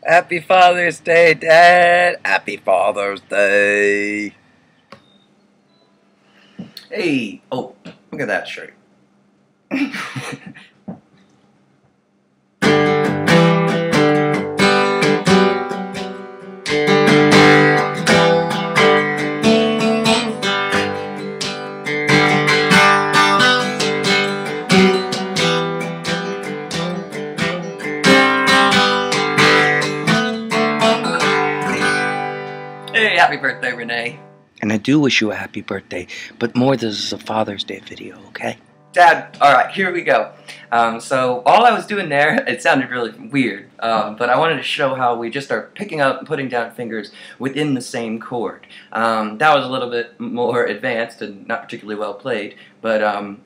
Happy Father's Day, Dad! Happy Father's Day! Hey! Oh, look at that shirt. Hey, happy birthday, Renee. And I do wish you a happy birthday, but more this is a Father's Day video, okay? Dad, alright, here we go. So all I was doing there, it sounded really weird, but I wanted to show how we just are picking up and putting down fingers within the same chord. That was a little bit more advanced and not particularly well played, but all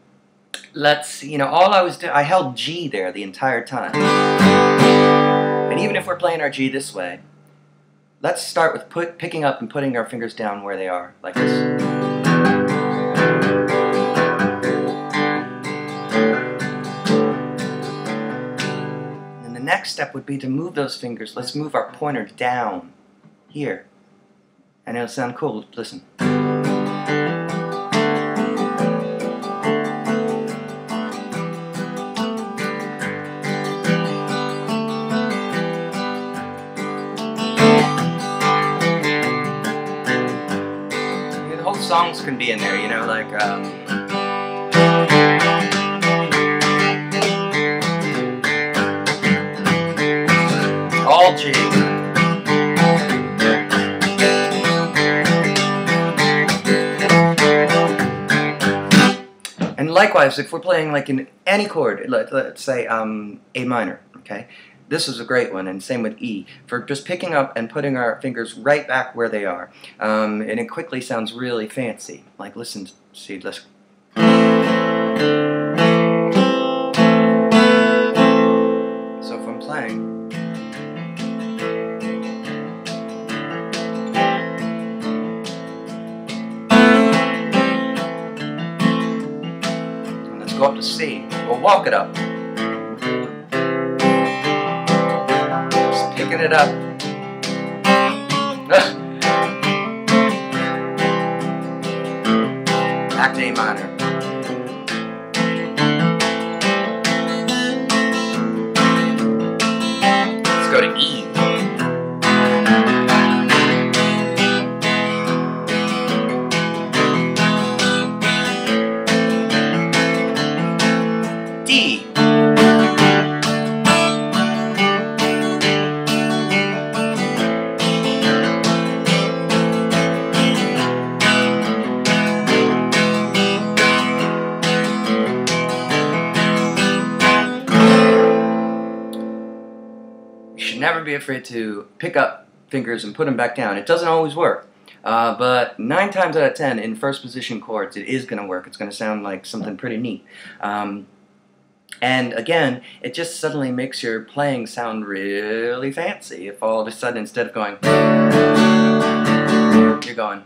I was doing, I held G there the entire time. And even if we're playing our G this way, let's start with picking up and putting our fingers down where they are, like this. And the next step would be to move those fingers. Let's move our pointer down here. And it'll sound cool. Listen. Songs can be in there, you know, like all G. And likewise, if we're playing like in any chord, let's say A minor, okay? This is a great one, and same with E, for just picking up and putting our fingers right back where they are. And it quickly sounds really fancy. Like, listen, see, let's... So if I'm playing... And let's go up to C. We'll walk it up. Picking it up. Back to A minor. Let's go to E. D. Never be afraid to pick up fingers and put them back down. It doesn't always work, but 9 times out of 10 in first position chords it is going to work. It's going to sound like something pretty neat. And again, it just suddenly makes your playing sound really fancy if all of a sudden instead of going, you're going.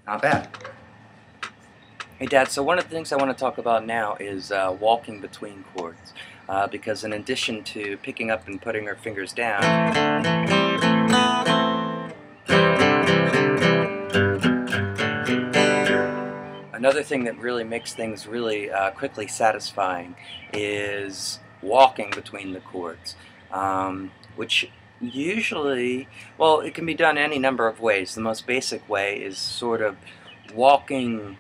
Not bad. Hey Dad, so one of the things I want to talk about now is walking between chords. Because in addition to picking up and putting our fingers down, another thing that really makes things really quickly satisfying is walking between the chords, which usually, well, it can be done any number of ways. The most basic way is sort of walking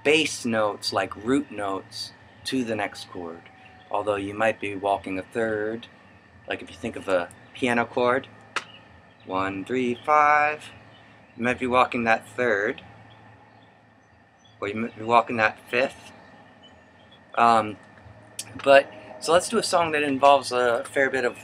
bass notes like root notes to the next chord. Although you might be walking a third, like if you think of a piano chord, 1, 3, 5, you might be walking that third, or you might be walking that fifth. So let's do a song that involves a fair bit of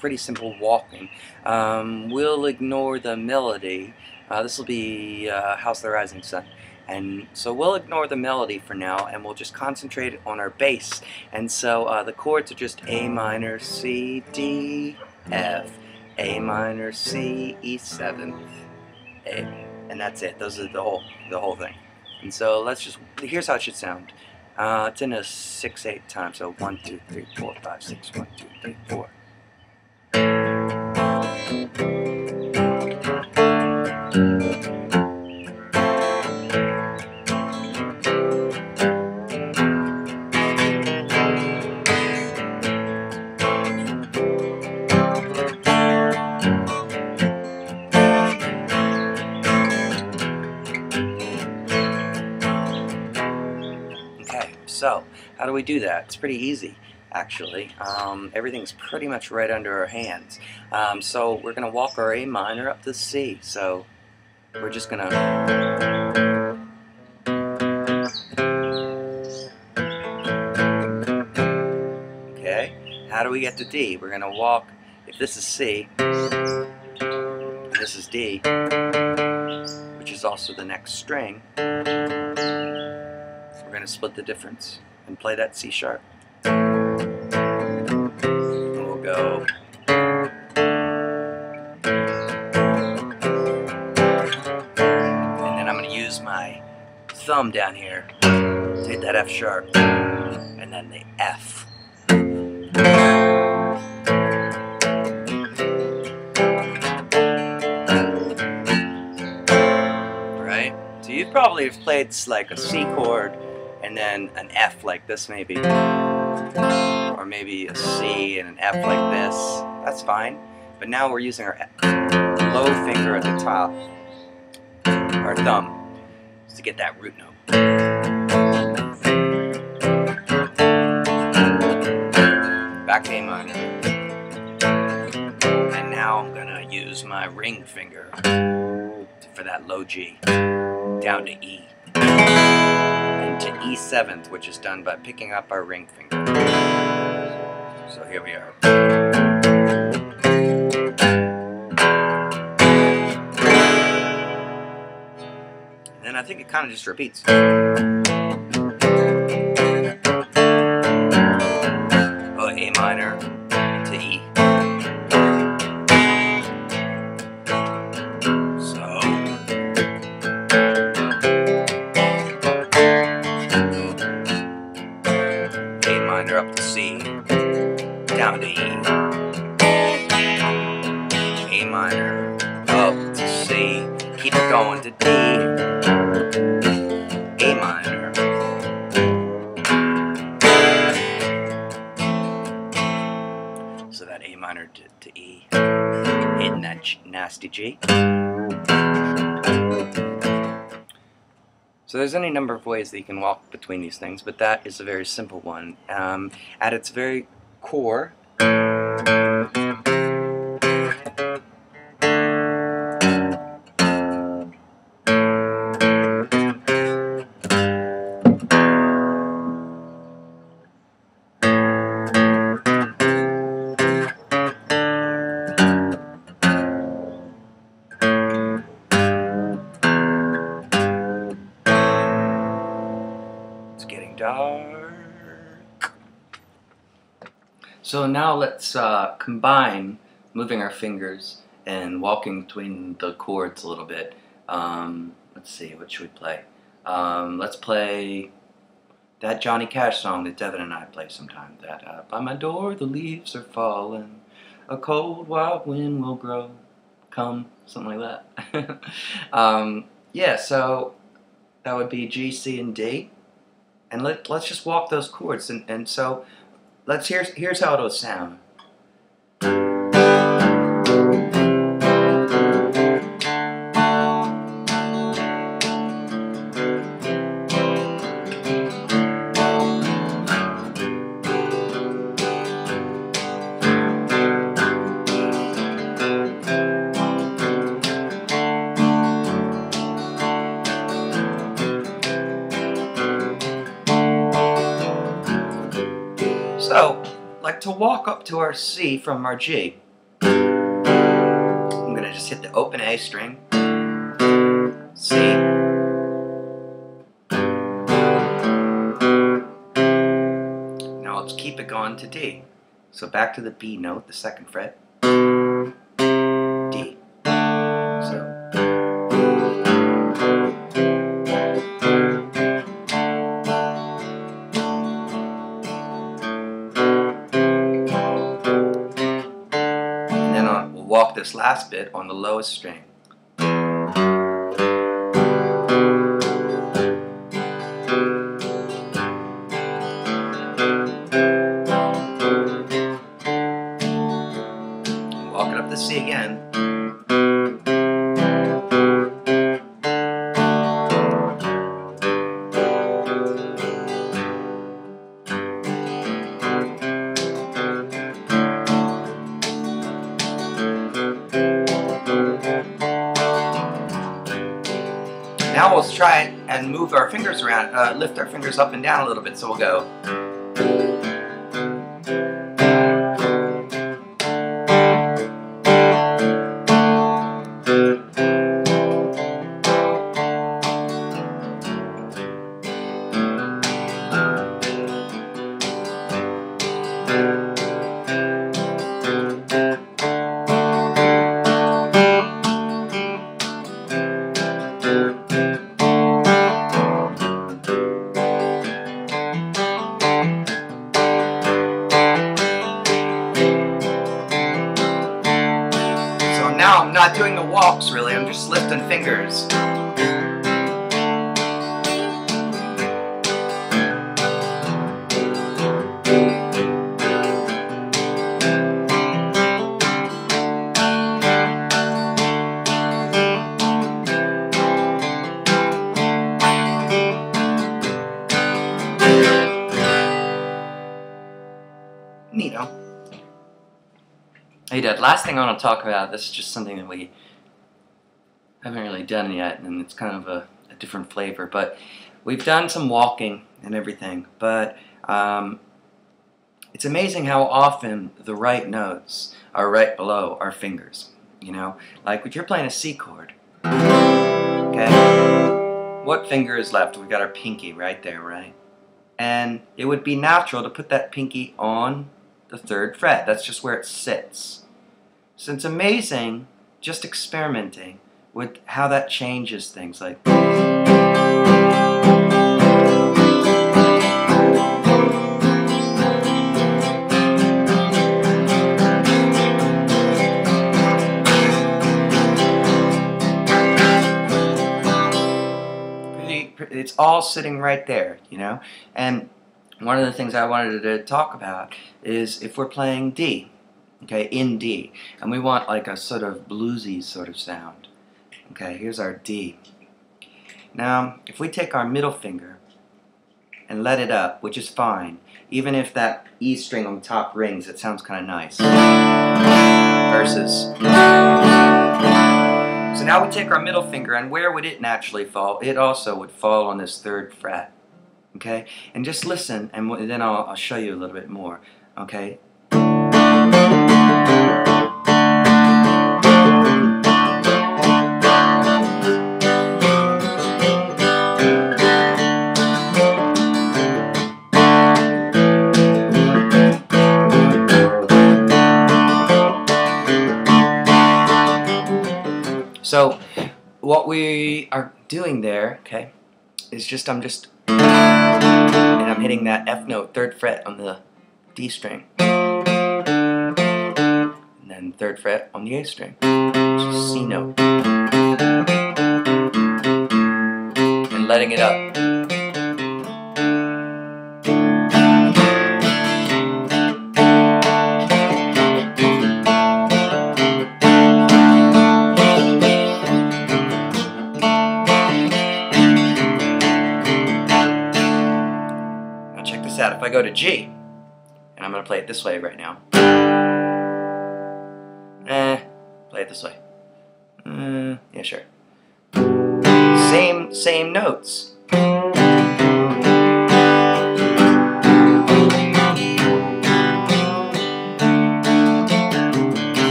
pretty simple walking. We'll ignore the melody. This will be House of the Rising Sun. And so we'll ignore the melody for now, and we'll just concentrate on our bass. And so the chords are just A minor, C, D, F, A minor, C, E7, A, and that's it. Those are the whole thing. And so here's how it should sound. It's in a 6/8 time, so 1, 2, 3, 4, 5, 6, 1, 2, 3, 4. So, how do we do that? It's pretty easy, actually. Everything's pretty much right under our hands. So we're going to walk our A minor up to C. So we're just going to... Okay, how do we get to D? We're going to walk, if this is C, and this is D, which is also the next string, we're going to split the difference and play that C sharp. And we'll go. And then I'm going to use my thumb down here to hit that F sharp. And then the F. Right? So you probably have played like a C chord and then an F like this maybe, or maybe a C and an F like this. That's fine, but now we're using our low finger at the top, our thumb, to get that root note. Back to A minor, and now I'm gonna use my ring finger for that low G, down to E. To E7th, which is done by picking up our ring finger. So here we are. And then I think it kind of just repeats. Oh, A minor to E. Up to C, down to E, A minor, up to C, keep it going to D, A minor, so that A minor to E, hitting that nasty G. So there's any number of ways that you can walk between these things, but that is a very simple one. At its very core, dark. So now let's combine moving our fingers and walking between the chords a little bit. Let's see, what should we play? Let's play that Johnny Cash song that Devin and I play sometime. That by my door the leaves are falling, a cold wild wind will grow, come, something like that. Yeah, so that would be G, C, and D. And let's just walk those chords, and so here's how it'll sound. So, like to walk up to our C from our G, I'm going to just hit the open A string, C, keep it going to D. So back to the B note, the 2nd fret, D. So and then we'll walk this last bit on the lowest string. Walk it up the C again. Now we'll try and move our fingers around, lift our fingers up and down a little bit. So we'll go. Now I'm not doing the walks really, I'm just lifting fingers. Neato. Hey Dad, last thing I want to talk about, this is just something that we haven't really done yet, and it's kind of a different flavor, but we've done some walking and everything, but it's amazing how often the right notes are right below our fingers, you know? Like if you're playing a C chord, okay, what finger is left? We've got our pinky right there, right? And it would be natural to put that pinky on the 3rd fret. That's just where it sits. So it's amazing just experimenting with how that changes things. Like it's all sitting right there, you know? And one of the things I wanted to talk about is if we're playing D, okay, in D, and we want like a sort of bluesy sort of sound. Okay, here's our D. Now, if we take our middle finger and let it up, which is fine, even if that E string on the top rings, it sounds kind of nice. Versus. So now we take our middle finger, and where would it naturally fall? It also would fall on this 3rd fret. Okay, and just listen, and then I'll show you a little bit more. Okay. So what we are doing there, okay, is just I'm hitting that F note, 3rd fret on the D string, and then 3rd fret on the A string, which is C note, and letting it up. If I go to G, and I'm going to play it this way right now. Play it this way. Yeah, sure. Same notes.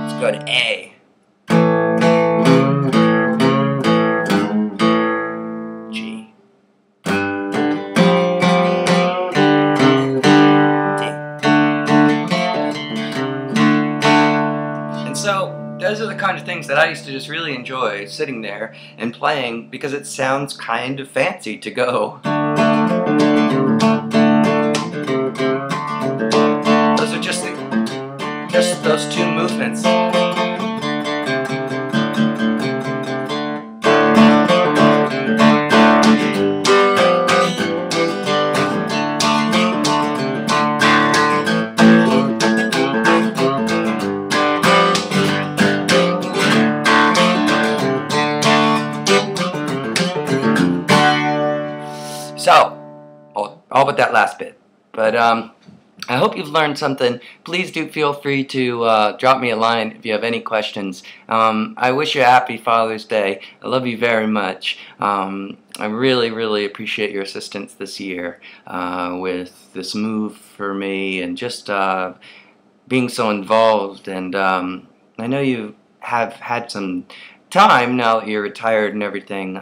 Let's go to A. things that I used to just really enjoy sitting there and playing because it sounds kind of fancy to go. Those are just those two movements. So, all but that last bit. But I hope you've learned something. Please do feel free to drop me a line if you have any questions. I wish you a happy Father's Day. I love you very much. I really, really appreciate your assistance this year with this move for me and just being so involved. And I know you have had some time now that you're retired and everything,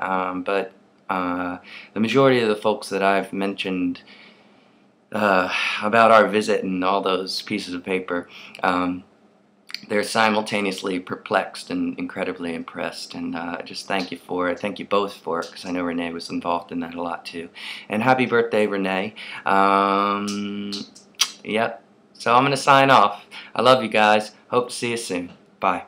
but the majority of the folks that I've mentioned about our visit and all those pieces of paper, they're simultaneously perplexed and incredibly impressed, and just thank you for it. Thank you both for it, because I know Renee was involved in that a lot too. And happy birthday, Renee. Yep. So I'm going to sign off. I love you guys. Hope to see you soon. Bye.